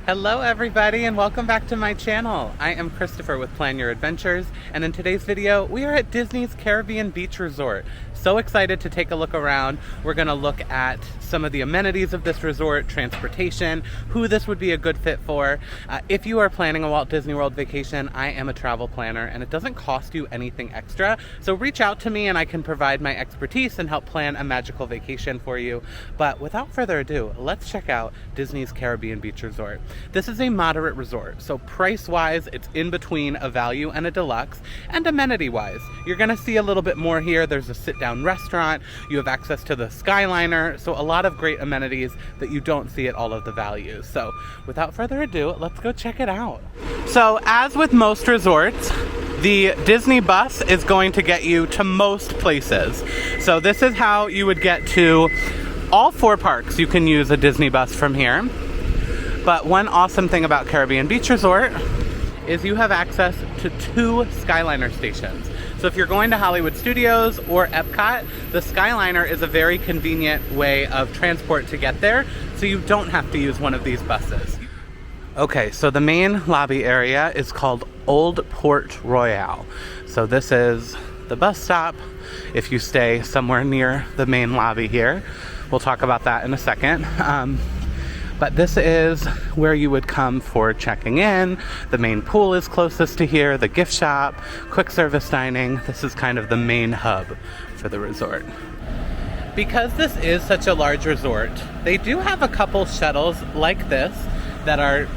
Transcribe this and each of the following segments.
Hello everybody and welcome back to my channel. I am Christopher with Plan Your Adventures, and in today's video we are at Disney's Caribbean Beach Resort. So excited to take a look around. We're gonna look at some of the amenities of this resort, transportation, who this would be a good fit for. If you are planning a Walt Disney World vacation, I am a travel planner and it doesn't cost you anything extra. So reach out to me and I can provide my expertise and help plan a magical vacation for you. But without further ado, let's check out Disney's Caribbean Beach Resort. This is a moderate resort, so price-wise, it's in between a value and a deluxe, and amenity-wise, you're gonna see a little bit more here. There's a sit-down restaurant, you have access to the Skyliner, so a lot of great amenities that you don't see at all of the values. So without further ado, let's go check it out. So as with most resorts, the Disney bus is going to get you to most places. So this is how you would get to all 4 parks. You can use a Disney bus from here. But one awesome thing about Caribbean Beach Resort is you have access to 2 Skyliner stations. So if you're going to Hollywood Studios or EPCOT, the Skyliner is a very convenient way of transport to get there, so you don't have to use one of these buses. Okay, so the main lobby area is called Old Port Royal. So this is the bus stop if you stay somewhere near the main lobby here. We'll talk about that in a second. But this is where you would come for checking in. The main pool is closest to here, the gift shop, quick service dining. This is kind of the main hub for the resort. Because this is such a large resort, they do have a couple shuttles like this that are,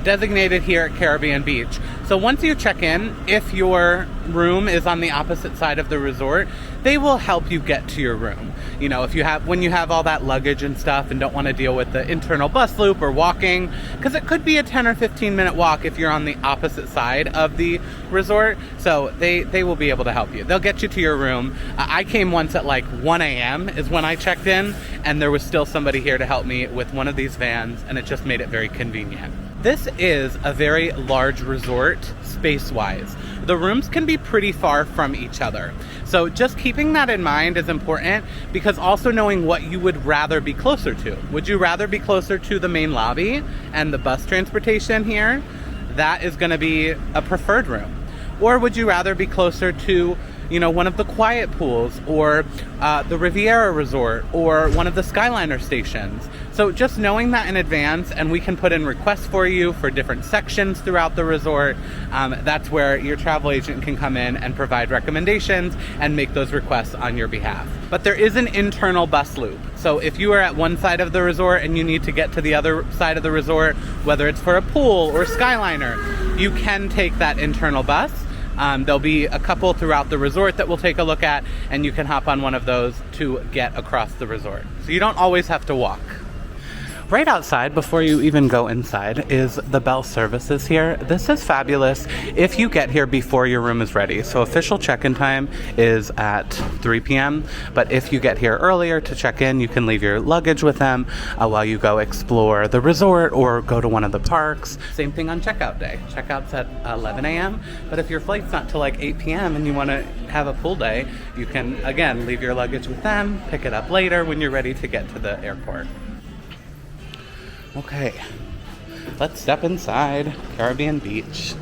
designated here at Caribbean Beach. So once you check in, if your room is on the opposite side of the resort, they will help you get to your room. When you have all that luggage and stuff and don't want to deal with the internal bus loop or walking, because it could be a 10 or 15 minute walk if you're on the opposite side of the resort. So they will be able to help you. They'll get you to your room. I came once at like 1 a.m. is when I checked in, and there was still somebody here to help me with one of these vans, and it just made it very convenient. This is a very large resort space-wise. The rooms can be pretty far from each other. So just keeping that in mind is important, because also knowing what you would rather be closer to. Would you rather be closer to the main lobby and the bus transportation here? That is gonna be a preferred room. Or would you rather be closer to one of the quiet pools, or the Riviera Resort, or one of the Skyliner stations? So just knowing that in advance, and we can put in requests for you for different sections throughout the resort. That's where your travel agent can come in and provide recommendations and make those requests on your behalf. But there is an internal bus loop. So if you are at one side of the resort and you need to get to the other side of the resort, whether it's for a pool or Skyliner, you can take that internal bus. There'll be a couple throughout the resort that we'll take a look at, and you can hop on one of those to get across the resort. So you don't always have to walk. Right outside, before you even go inside, is the Bell Services here. This is fabulous if you get here before your room is ready. So official check-in time is at 3 p.m. But if you get here earlier to check in, you can leave your luggage with them while you go explore the resort or go to one of the parks. Same thing on checkout day. Checkout's at 11 a.m. But if your flight's not till like 8 p.m. and you want to have a full day, you can, again, leave your luggage with them, pick it up later when you're ready to get to the airport. Okay, let's step inside Caribbean Beach.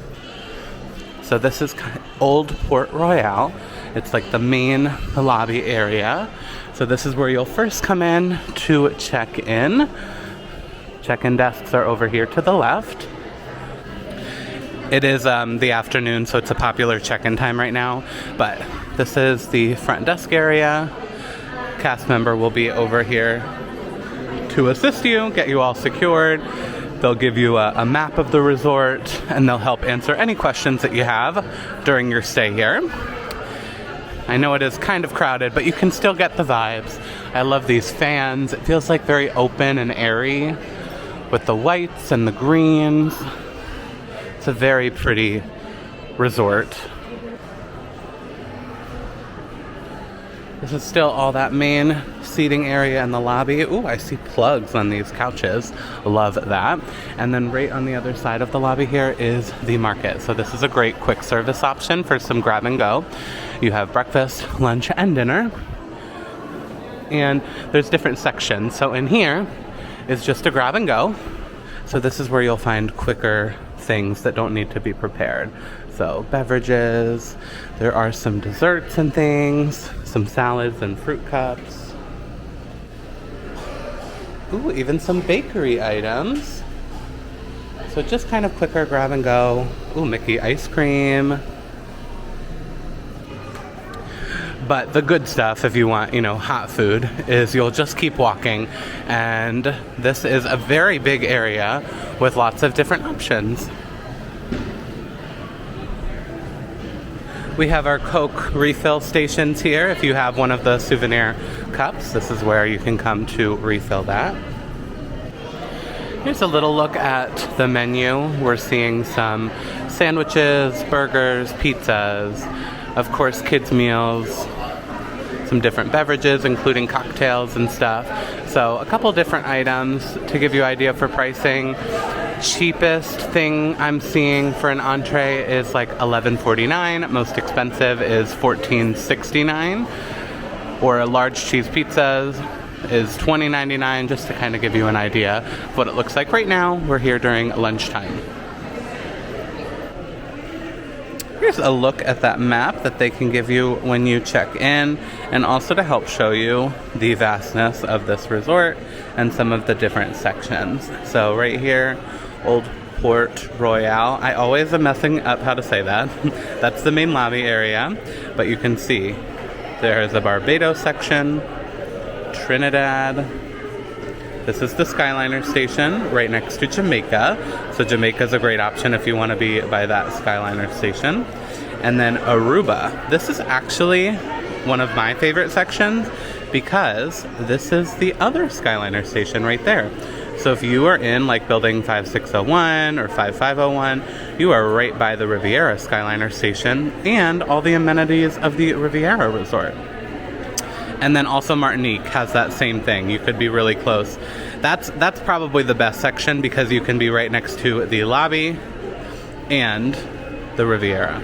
So this is Old Port Royal. It's like the main lobby area. So this is where you'll first come in to check in. Check-in desks are over here to the left. It is the afternoon, so it's a popular check-in time right now. But this is the front desk area. Cast member will be over here to assist you, get you all secured. They'll give you a map of the resort, and they'll help answer any questions that you have during your stay here. I know it is kind of crowded, but you can still get the vibes. I love these fans. It feels like very open and airy with the whites and the greens. It's a very pretty resort. This is still all that main seating area in the lobby. Ooh, I see plugs on these couches. Love that. And then right on the other side of the lobby here is the market. So this is a great quick service option for some grab and go. You have breakfast, lunch, and dinner. And there's different sections. So in here is just a grab and go. So this is where you'll find quicker things that don't need to be prepared. So beverages, there are some desserts and things, some salads and fruit cups. Ooh, even some bakery items. So just kind of quicker grab and go. Ooh, Mickey ice cream. But the good stuff, if you want, hot food, is you'll just keep walking. And this is a very big area with lots of different options. We have our Coke refill stations here. If you have one of the souvenir cups, this is where you can come to refill that. Here's a little look at the menu. We're seeing some sandwiches, burgers, pizzas, of course kids meals, some different beverages including cocktails and stuff. So a couple different items to give you an idea for pricing. Cheapest thing I'm seeing for an entree is like $11.49. Most expensive is $14.69. Or a large cheese pizza is $20.99, just to kind of give you an idea of what it looks like. Right now, we're here during lunchtime. Here's a look at that map that they can give you when you check in, and also to help show you the vastness of this resort and some of the different sections. So right here, Old Port Royale. I always am messing up how to say that. That's the main lobby area, but you can see there's a Barbados section, Trinidad. This is the Skyliner station right next to Jamaica. So Jamaica is a great option if you want to be by that Skyliner station. And then Aruba. This is actually one of my favorite sections because this is the other Skyliner station right there. So if you are in like building 5601 or 5501, you are right by the Riviera Skyliner station and all the amenities of the Riviera Resort. And then also Martinique has that same thing. You could be really close. That's probably the best section because you can be right next to the lobby and the Riviera.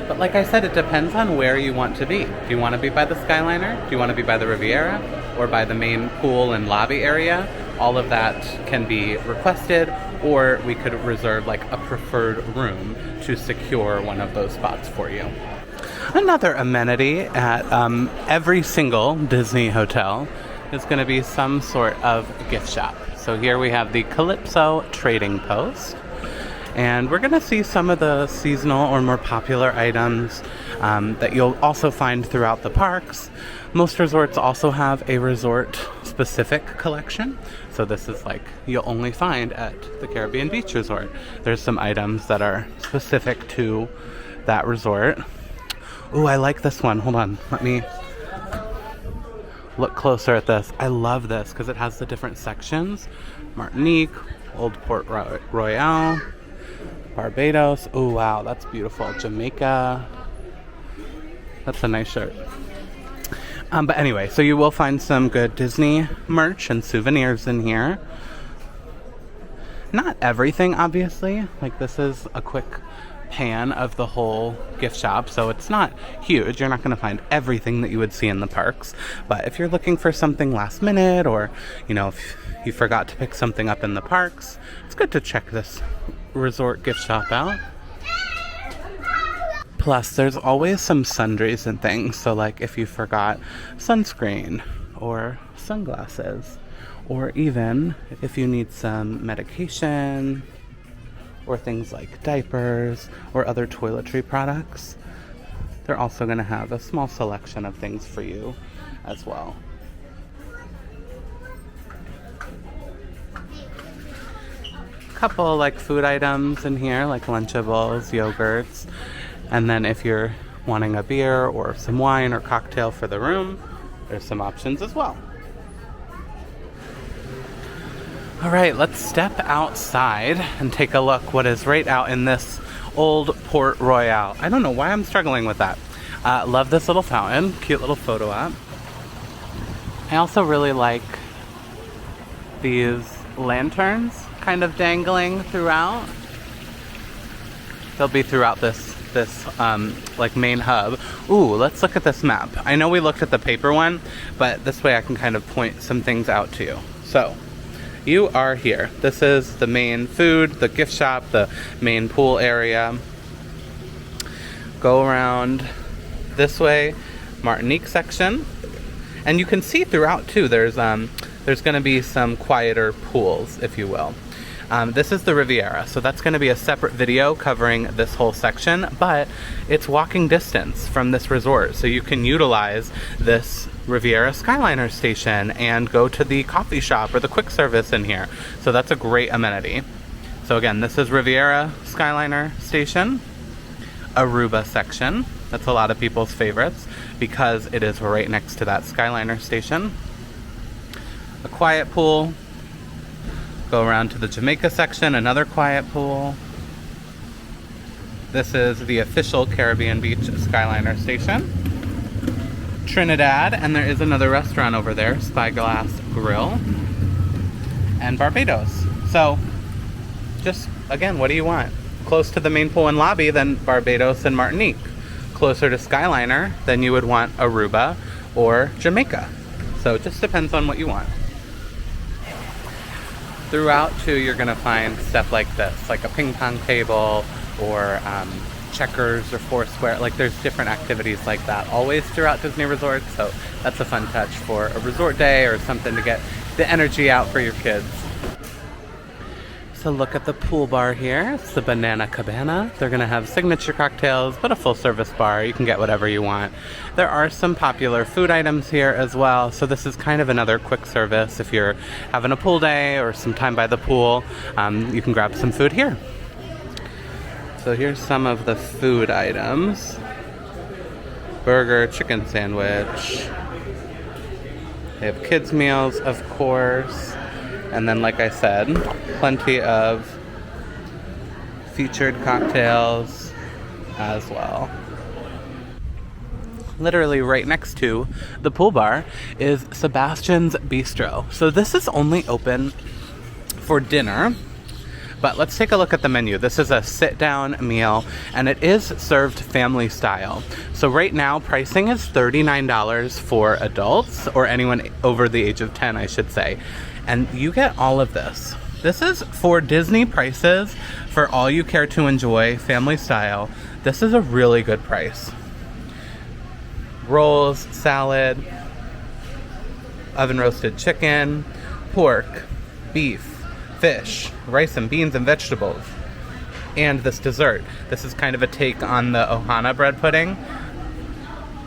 But like I said, it depends on where you want to be. Do you want to be by the Skyliner? Do you want to be by the Riviera? Or by the main pool and lobby area? All of that can be requested, or we could reserve like a preferred room to secure one of those spots for you. Another amenity at every single Disney hotel is going to be some sort of gift shop. So here we have the Calypso Trading Post. And we're going to see some of the seasonal or more popular items that you'll also find throughout the parks. Most resorts also have a resort-specific collection. So this is like you'll only find at the Caribbean Beach Resort. There's some items that are specific to that resort. Ooh, I like this one. Hold on. Let me look closer at this. I love this because it has the different sections. Martinique, Old Port Royale, Barbados. Oh, wow. That's beautiful. Jamaica. That's a nice shirt. But anyway, so you will find some good Disney merch and souvenirs in here. Not everything, obviously. Like, this is a quick pan of the whole gift shop, so it's not huge. You're not going to find everything that you would see in the parks. But if you're looking for something last minute, or, if you forgot to pick something up in the parks, it's good to check this resort gift shop out. Plus, there's always some sundries and things. So, like, if you forgot sunscreen or sunglasses, or even if you need some medication, or things like diapers or other toiletry products, they're also going to have a small selection of things for you as well. Couple like food items in here, like Lunchables, yogurts. And then if you're wanting a beer or some wine or cocktail for the room, there's some options as well. All right, let's step outside and take a look what is right out in this Old Port Royale. I don't know why I'm struggling with that. Love this little fountain, cute little photo op. I also really like these lanterns kind of dangling throughout. They'll be throughout this like main hub. Ooh, let's look at this map. I know we looked at the paper one, but this way I can kind of point some things out to you. So you are here. This is the main food, the gift shop, the main pool area. Go around this way, Martinique section. And you can see throughout too, there's gonna be some quieter pools, if you will. This is the Riviera, so that's gonna be a separate video covering this whole section, but it's walking distance from this resort, so you can utilize this Riviera Skyliner station and go to the coffee shop or the quick service in here. So that's a great amenity. So again, this is Riviera Skyliner station, Aruba section. That's a lot of people's favorites because it is right next to that Skyliner station. A quiet pool. Go around to the Jamaica section, another quiet pool. This is the official Caribbean Beach Skyliner station. Trinidad, and there is another restaurant over there, Spyglass Grill. And Barbados. So, just, again, what do you want? Close to the main pool and lobby, then Barbados and Martinique. Closer to Skyliner, then you would want Aruba or Jamaica. So it just depends on what you want. Throughout too, you're gonna find stuff like this, like a ping pong table or checkers or foursquare. Like there's different activities like that always throughout Disney resorts. So that's a fun touch for a resort day or something to get the energy out for your kids. So look at the pool bar here. It's the Banana Cabana. They're gonna have signature cocktails, but a full service bar. You can get whatever you want. There are some popular food items here as well. So this is kind of another quick service. If you're having a pool day or some time by the pool, you can grab some food here. So here's some of the food items. Burger, chicken sandwich. They have kids meals, of course. And then, like I said, plenty of featured cocktails as well. Literally right next to the pool bar is Sebastian's Bistro. So this is only open for dinner, but let's take a look at the menu. This is a sit-down meal, and it is served family style. So right now, pricing is $39 for adults, or anyone over the age of 10, I should say. And you get all of this. This is for Disney prices, for all you care to enjoy, family style. This is a really good price. Rolls, salad, oven roasted chicken, pork, beef, fish, rice and beans and vegetables. And this dessert. This is kind of a take on the Ohana bread pudding.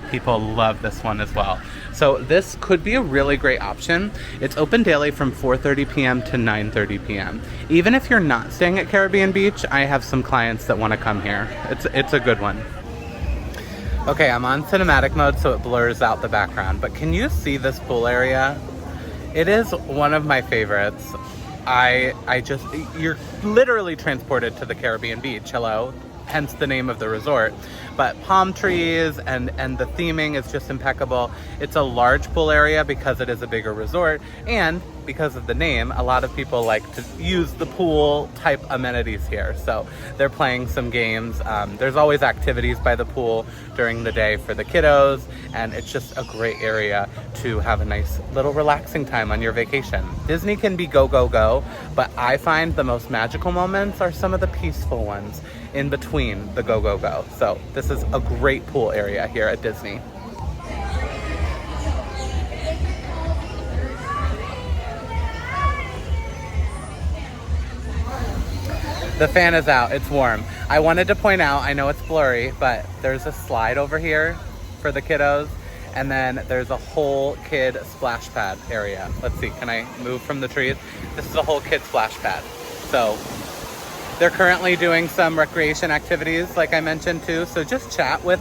People love this one as well. So this could be a really great option. It's open daily from 4:30 p.m. to 9:30 p.m. Even if you're not staying at Caribbean Beach, I have some clients that want to come here. It's a good one. Okay, I'm on cinematic mode, so it blurs out the background, but can you see this pool area? It is one of my favorites. You're literally transported to the Caribbean Beach, hello, hence the name of the resort. But palm trees and the theming is just impeccable. It's a large pool area because it is a bigger resort, and because of the name, a lot of people like to use the pool type amenities here. So they're playing some games. There's always activities by the pool during the day for the kiddos, and it's just a great area to have a nice little relaxing time on your vacation. Disney can be go, go, go, but I find the most magical moments are some of the peaceful ones in between the go, go, go. So this is a great pool area here at Disney. The fan is out, it's warm. I wanted to point out, I know it's blurry, but there's a slide over here for the kiddos, and then there's a whole kid splash pad area. Let's see, can I move from the trees? This is a whole kid splash pad. So they're currently doing some recreation activities, like I mentioned too, so just chat with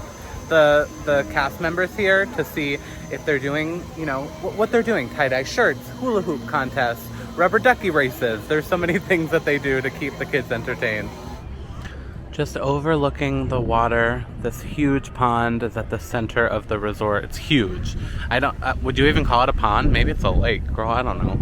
the cast members here to see if they're doing, what they're doing. Tie-dye shirts, hula hoop contests, rubber ducky races. There's so many things that they do to keep the kids entertained. Just overlooking the water. This huge pond is at the center of the resort. It's huge. I don't, would you even call it a pond? Maybe it's a lake, girl, I don't know.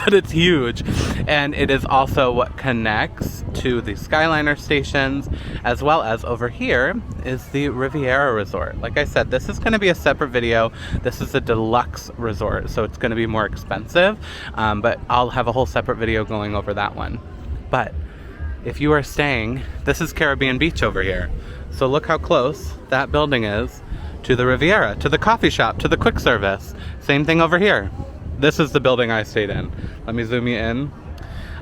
But it's huge. And it is also what connects to the Skyliner stations, as well as over here is the Riviera Resort. Like I said, this is gonna be a separate video. This is a deluxe resort, so it's gonna be more expensive, but I'll have a whole separate video going over that one. But if you are staying, this is Caribbean Beach over here. So look how close that building is to the Riviera, to the coffee shop, to the quick service. Same thing over here. This is the building I stayed in. Let me zoom you in.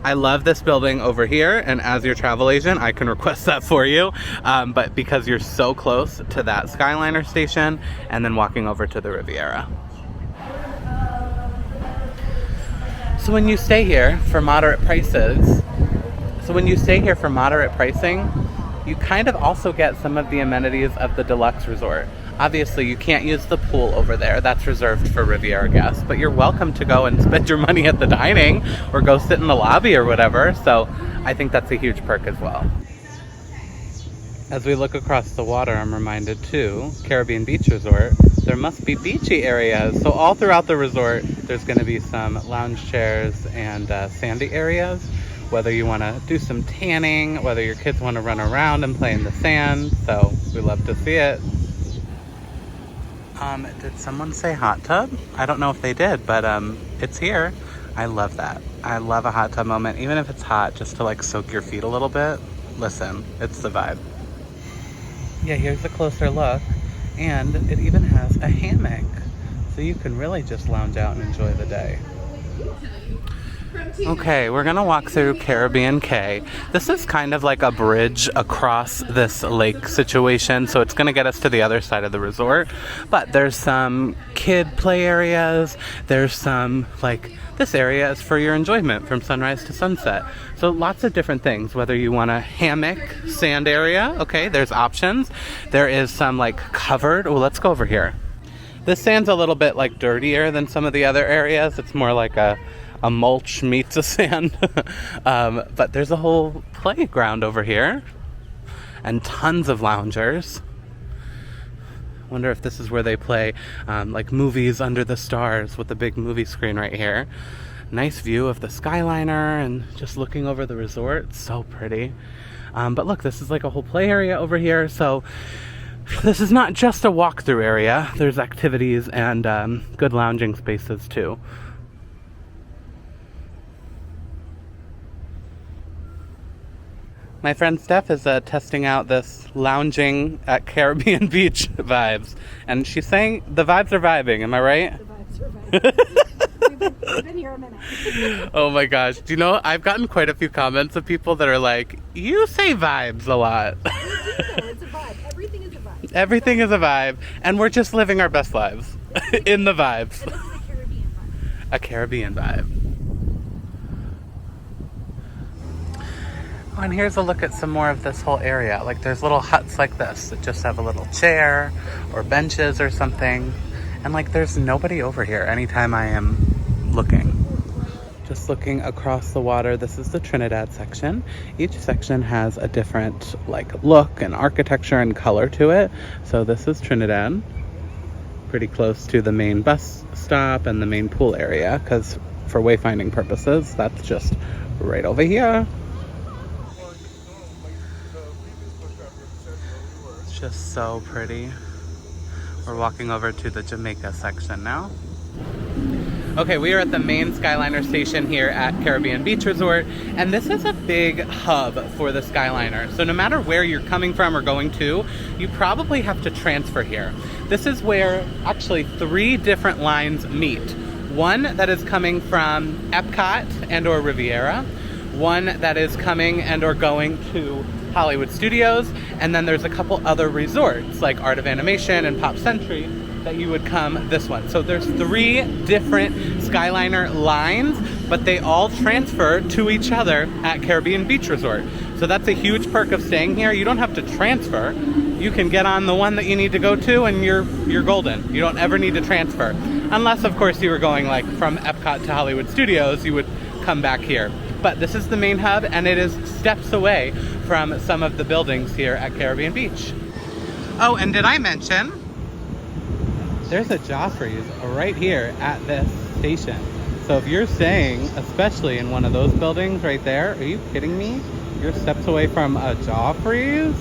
I love this building over here, and as your travel agent, I can request that for you. But because you're so close to that Skyliner station, and then walking over to the Riviera. So when you stay here for moderate prices, you kind of also get some of the amenities of the deluxe resort. Obviously, you can't use the pool over there. That's reserved for Riviera guests, but you're welcome to go and spend your money at the dining or go sit in the lobby or whatever. So I think that's a huge perk as well. As we look across the water, I'm reminded too, Caribbean Beach Resort, there must be beachy areas. So all throughout the resort, there's going to be some lounge chairs and sandy areas. Whether you want to do some tanning, whether your kids want to run around and play in the sand. So we love to see it. Did someone say hot tub? I don't know if they did, but it's here. I love that. I love a hot tub moment, even if it's hot, just to like soak your feet a little bit. Listen, it's the vibe. Yeah, here's a closer look. And it even has a hammock. So you can really just lounge out and enjoy the day. Okay, we're gonna walk through Caribbean Cay. This is kind of like a bridge across this lake situation, so it's gonna get us to the other side of the resort. But there's some kid play areas, there's some, like, this area is for your enjoyment from sunrise to sunset. So lots of different things, whether you want a hammock, sand area, okay, there's options. There is some like covered, oh, let's go over here. This sand's a little bit like dirtier than some of the other areas. It's more like a mulch meets a sand. But there's a whole playground over here and tons of loungers. Wonder if this is where they play like movies under the stars with the big movie screen right here. Nice view of the Skyliner and just looking over the resort. It's so pretty. But look, this is like a whole play area over here. So this is not just a walkthrough area. There's activities and good lounging spaces too. My friend Steph is testing out this lounging at Caribbean Beach vibes. And she's saying the vibes are vibing, am I right? The vibes are vibing. We've been here a minute. Oh my gosh. Do you know, I've gotten quite a few comments of people that are like, you say vibes a lot. It's a vibe. Everything is a vibe. Everything is a vibe. And we're just living our best lives in the vibes. And this is a Caribbean vibe. A Caribbean vibe. Oh, and here's a look at some more of this whole area. Like there's little huts like this that just have a little chair or benches or something. And like there's nobody over here anytime I am looking. Just looking across the water, this is the Trinidad section. Each section has a different like look and architecture and color to it. So this is Trinidad, pretty close to the main bus stop and the main pool area, because for wayfinding purposes, that's just right over here. It's just so pretty. We're walking over to the Jamaica section now. Okay, we are at the main Skyliner station here at Caribbean Beach Resort, and this is a big hub for the Skyliner. So no matter where you're coming from or going to, you probably have to transfer here. This is where actually 3 different lines meet. One that is coming from EPCOT and or Riviera, one that is coming and or going to Hollywood Studios, and then there's a couple other resorts like Art of Animation and Pop Century that you would come this one. So there's 3 different Skyliner lines, but they all transfer to each other at Caribbean Beach Resort. So that's a huge perk of staying here. You don't have to transfer. You can get on the one that you need to go to and you're golden. You don't ever need to transfer. Unless of course you were going like from EPCOT to Hollywood Studios, you would come back here. But this is the main hub, and it is steps away from some of the buildings here at Caribbean Beach. Oh, and did I mention there's a Joffrey's right here at this station. So if you're staying, especially in one of those buildings right there, are you kidding me? You're steps away from a Joffrey's?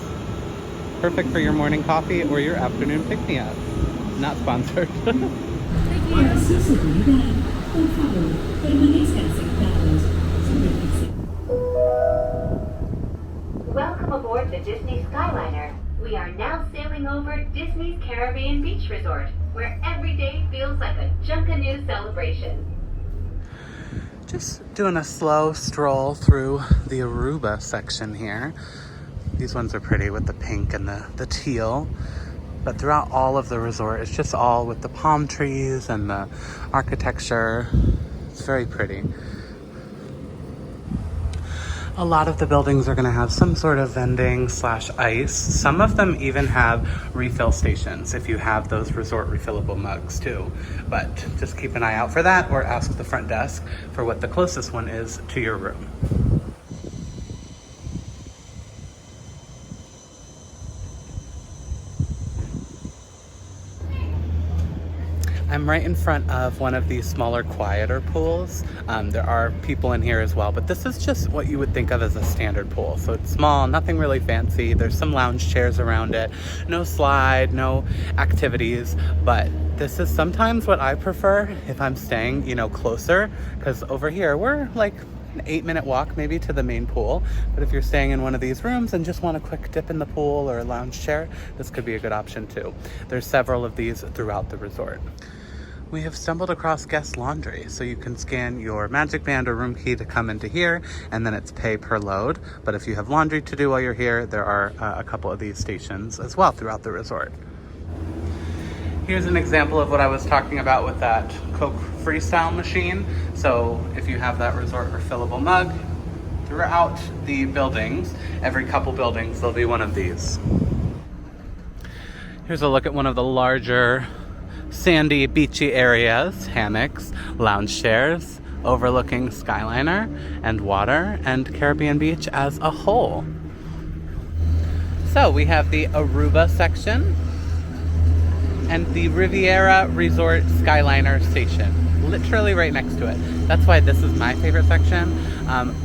Perfect for your morning coffee or your afternoon pick-me-up. Not sponsored. Welcome aboard the Disney Skyliner. We are now sailing over Disney's Caribbean Beach Resort, where every day feels like a Junkanoo celebration. Just doing a slow stroll through the Aruba section here. These ones are pretty with the pink and the teal. But throughout all of the resort, it's just all with the palm trees and the architecture. It's very pretty. A lot of the buildings are going to have some sort of vending / ice. Some of them even have refill stations if you have those resort refillable mugs too. But just keep an eye out for that, or ask the front desk for what the closest one is to your room. I'm right in front of one of these smaller, quieter pools. There are people in here as well, but this is just what you would think of as a standard pool. So it's small, nothing really fancy. There's some lounge chairs around it. No slide, no activities, but this is sometimes what I prefer if I'm staying, closer, because over here we're like an 8-minute walk maybe to the main pool. But if you're staying in one of these rooms and just want a quick dip in the pool or a lounge chair, this could be a good option too. There's several of these throughout the resort. We have stumbled across guest laundry, so you can scan your magic band or room key to come into here, and then it's pay per load. But if you have laundry to do while you're here, there are a couple of these stations as well throughout the resort. Here's an example of what I was talking about with that Coke Freestyle machine. So if you have that resort refillable mug, throughout the buildings, every couple buildings, there'll be one of these. Here's a look at one of the larger sandy, beachy areas, hammocks, lounge chairs, overlooking Skyliner and water and Caribbean Beach as a whole. So we have the Aruba section and the Riviera Resort Skyliner station, literally right next to it. That's why this is my favorite section,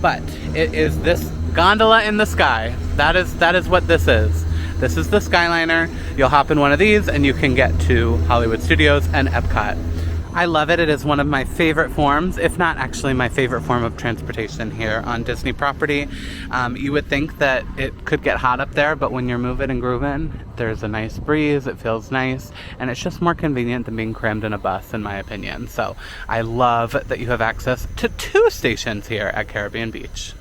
but it is this gondola in the sky. That is what this is. This is the Skyliner. You'll hop in one of these and you can get to Hollywood Studios and EPCOT. I love it. It is one of my favorite forms, if not actually my favorite form of transportation here on Disney property. You would think that it could get hot up there, but when you're moving and grooving, there's a nice breeze, it feels nice, and it's just more convenient than being crammed in a bus, in my opinion. So I love that you have access to 2 stations here at Caribbean Beach.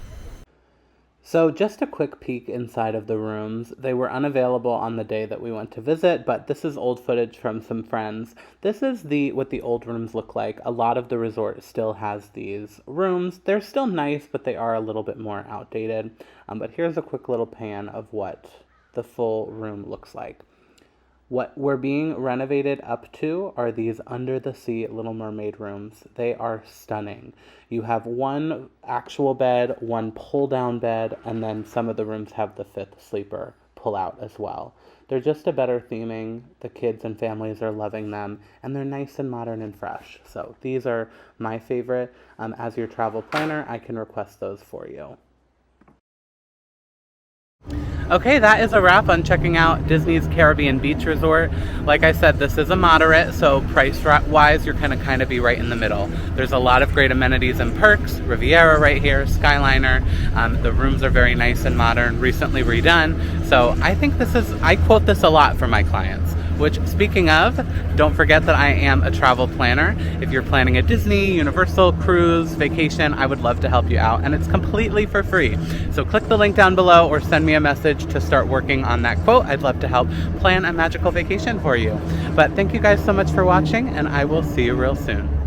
So just a quick peek inside of the rooms. They were unavailable on the day that we went to visit, but this is old footage from some friends. This is what the old rooms look like. A lot of the resort still has these rooms. They're still nice, but they are a little bit more outdated. But here's a quick little pan of what the full room looks like. What we're being renovated up to are these under-the-sea Little Mermaid rooms. They are stunning. You have one actual bed, one pull-down bed, and then some of the rooms have the 5th sleeper pull-out as well. They're just a better theming. The kids and families are loving them, and they're nice and modern and fresh. So these are my favorite. As your travel planner, I can request those for you. Okay, that is a wrap on checking out Disney's Caribbean Beach Resort. Like I said, this is a moderate, so price-wise, you're going to kind of be right in the middle. There's a lot of great amenities and perks. Riviera right here, Skyliner. The rooms are very nice and modern, recently redone. So I think I quote this a lot for my clients. Which, speaking of, don't forget that I am a travel planner. If you're planning a Disney, Universal, cruise, vacation, I would love to help you out, and it's completely for free. So click the link down below or send me a message to start working on that quote. I'd love to help plan a magical vacation for you. But thank you guys so much for watching, and I will see you real soon.